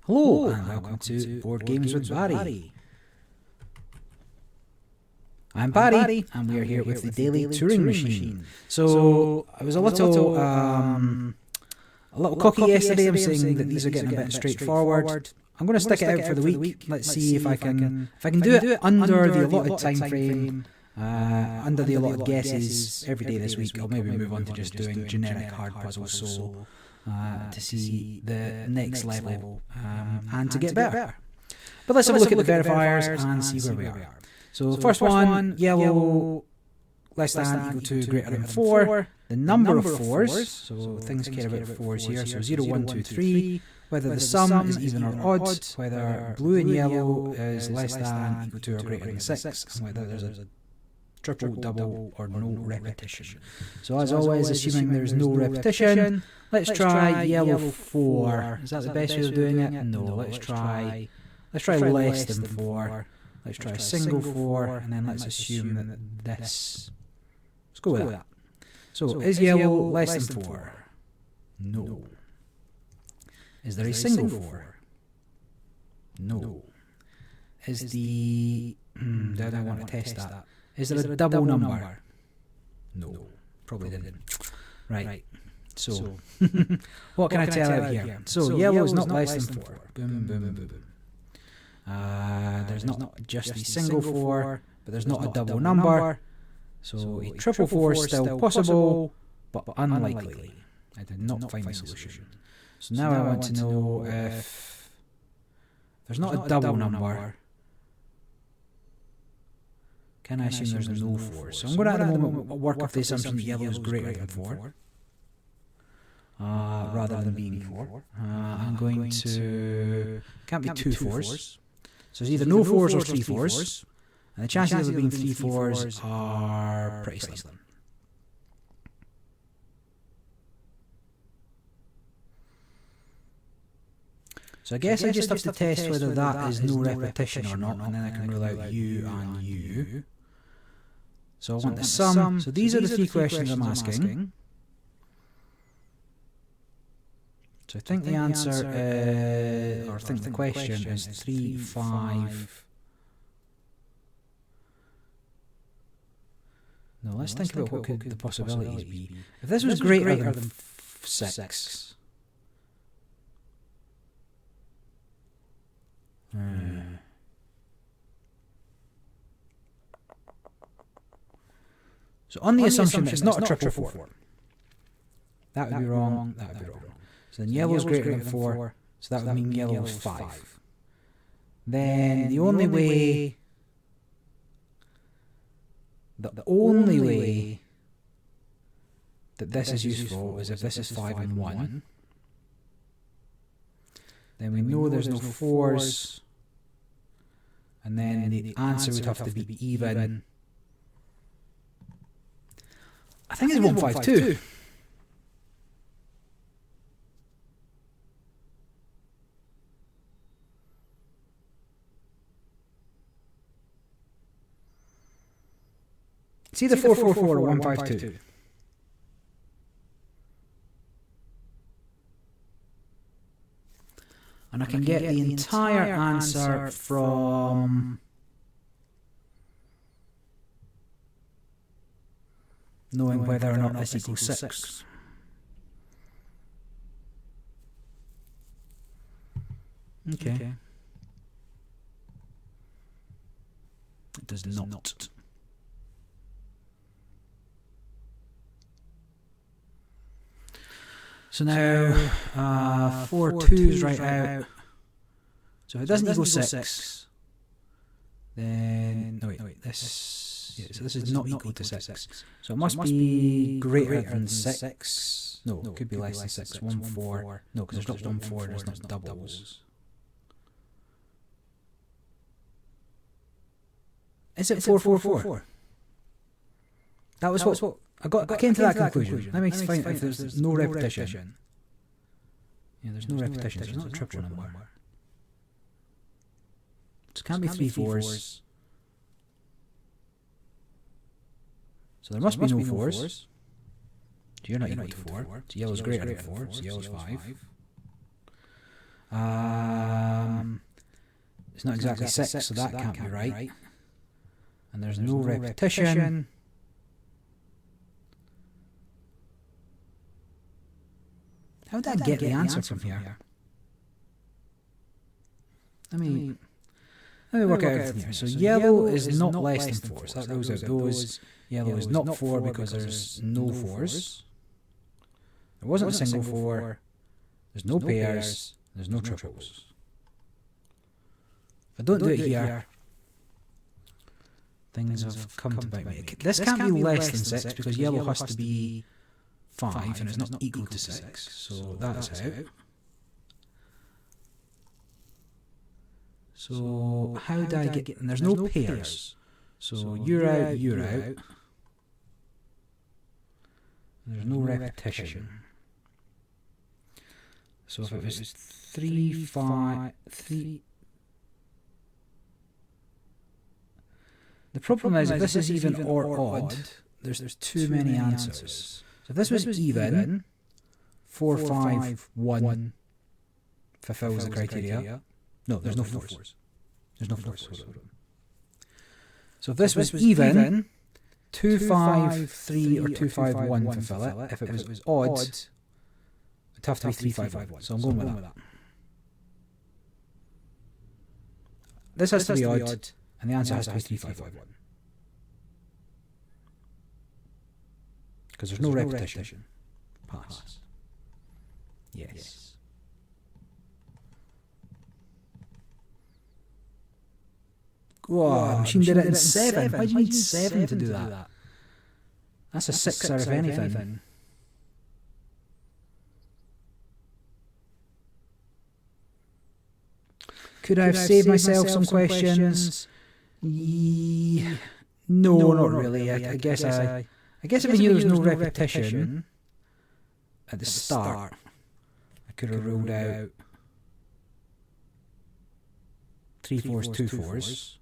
Hello and welcome to Board Games with Barry. I'm Barry and we are here with the daily Turing Machine. So I was a little cocky yesterday. I'm saying that these are getting a bit straightforward. I'm going to stick it out for the week. Let's see if I can do it under the allotted time frame, under the allotted guesses every day this week. I'll maybe move on to just doing generic hard puzzles, so to see the next level and to get better. But let's have a look at the verifiers and see where we are. So the first one, yellow, less than, equal to, greater than 4. The number of 4s, so things care about 4s here, so 0, 1, 2, 3. Whether the sum is even or odd, whether blue and yellow is less than, equal to, or greater than 6, and whether there's a triple, double, or no repetition. So as always, assuming there's no repetition, let's try yellow 4. Is that the best way of doing it? No, let's try less than 4. Let's try a single 4, and then let's assume that this... Let's go with that. So, is yellow less than 4? No. Is there a single 4? No. Is the... do I want to test that? Is there a double number? No. Probably didn't. Right. So, what can I tell out here? So, yellow is not less than 4. Boom, boom, boom, boom, boom. There's not just a single 4, but there's not a double number. So a triple 4 is still possible, but unlikely. I did not find the solution. So now I want to know if there's not a double number. Can I assume there's no 4? So I'm going to at the moment work with the assumption that yellow is greater than 4. Rather than being 4. I'm going to... Can't be 2 4s. So there's either no 4s or 3 4s. And the chances of there being 3 4s are pretty slim. So I guess I just have to test whether that is no repetition or not, and then I can rule out U and U. So I want the sum. So these are the 3 questions I'm asking. So I think the answer is, or I think the question is 3, 5. No, let's think about what could the possibilities be. If this was greater than 6. So on the assumption that it's not a triple 4. That would be wrong, that would be wrong. So then yellow is greater than 4, so that would mean yellow is 5. Then the only way that this is useful is if this is 5 and 1. Then we know there's no 4s, and then the answer would have to be even. I think it's 152. It's either 444 or 152. And I can get the entire answer from knowing whether or not this equals 6. Okay. It does not. So now 4 2s right out. So if it doesn't equal 6, then no wait, this so this is not equal to 6. So it must be greater than 6. No, it could be less than 6. 1 4. No, because there's not 1 4. There's not doubles. Is it 4 4 4? That was what. I came to that conclusion. Let me find if there's no repetition. Yeah, there's no repetition. There's not a triple number. So it can't be 3 4s. So there must be no 4s. So you're not equal to 4. So yellow's greater than 4. So yellow's 5. It's not exactly 6, so that can't be right. And there's no repetition. How did I get the answer from here? Let me work out everything here. So yellow is not less than 4. So that rules out those. Yellow is not 4 because there's no 4s. There wasn't a single 4. There's no pairs. There's no triples. If I don't do it here, things have come to bite me. This can't be less than 6 because yellow has to be 5 and it's not equal to 6. So that's out. So how do I get... And there's no pairs. So you're out, you're out. And there's no repetition. So if it was 3, 5, 3... The problem is if this is even or odd, there's too many answers. So if this was even, 4, 5, 1 fulfills the criteria. No, there's no 4s. There's no 4s. So if this was even, 2, 5, 3 or 2, 5, 1 fulfill it. If it was odd, it'd have to be 3, 5, 5, 1. So I'm going with that. This has to be odd, and the answer has to be 3, 5, 5, 1. Because there's no repetition. Pass. Yes. Whoa, the machine did it in 7. Why do you need 7 to do that? That's a 6 out of anything. Could I have saved myself some questions? No, not really. I guess if I knew there was no repetition at the start, I could have ruled out 3 4s, 2 4s.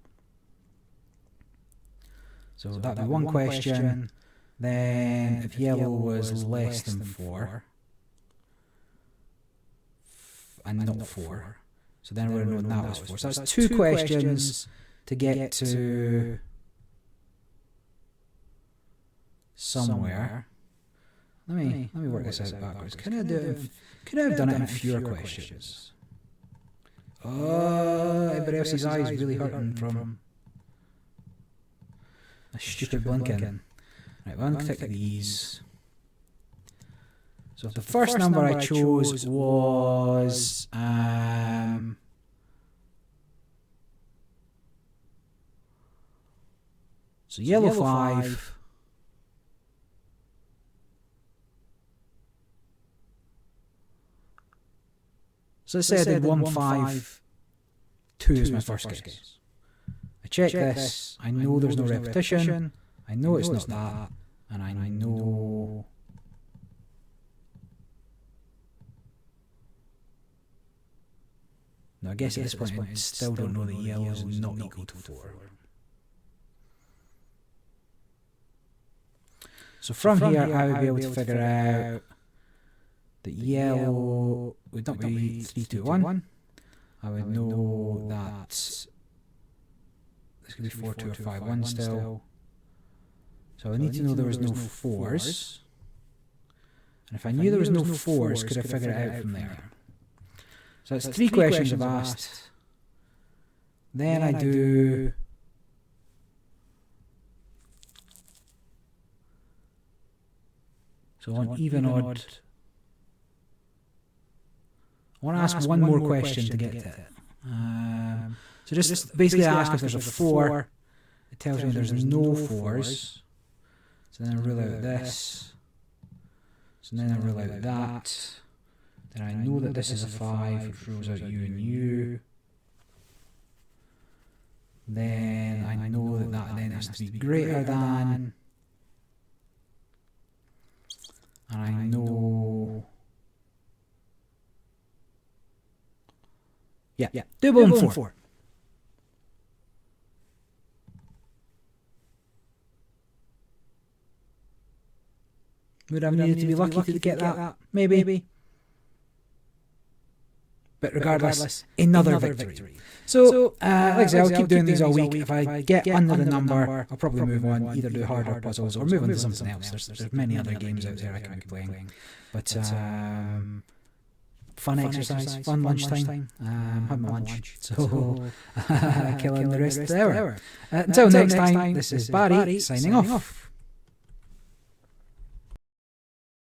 So that'd be one question. Then if yellow was less than 4 and not 4, so then we would have known that was 4. So that's 2 questions to get to somewhere. Let me work this out backwards. Could I have done it in fewer questions? Oh, everybody else's eye is really hurting from a stupid blinking. Right, well, I'm going to tick these. So the first number I chose was so yellow 5. So let's say I did 1, 5, 2 is my first guess. I check this, I know there's no repetition, I know it's not that, and I know... No, I guess at this point I still don't know that yellow is not equal to 4. So from here I would be able to figure out that yellow would not be 3, 2, 1. I would know that this could be 4, 2 or 5, 1 still. So I need to know there was no 4s. And if I knew there was no 4s, could I figure it out from there? So that's 3 questions I've asked. Then I do... So on even odd... I want to ask one more question to get to it. So just basically I ask if there's a 4. It tells me there's no 4s. So then I rule out this. So then I rule out that. Then I know that this is a 5, which rules out U and U. Then I know that that then has to be greater than. And I know... Yeah, double and 4. Would I have needed to be lucky to get that? Maybe. but regardless, another victory. So, like I say, I'll keep doing these all week. If I get under the number, I'll probably move on, either do harder puzzles or move on to something else. There's many other games out there I can be playing. But fun exercise, fun lunchtime. Had my lunch, so killing the rest of the hour. Until next time, this is Barry signing off.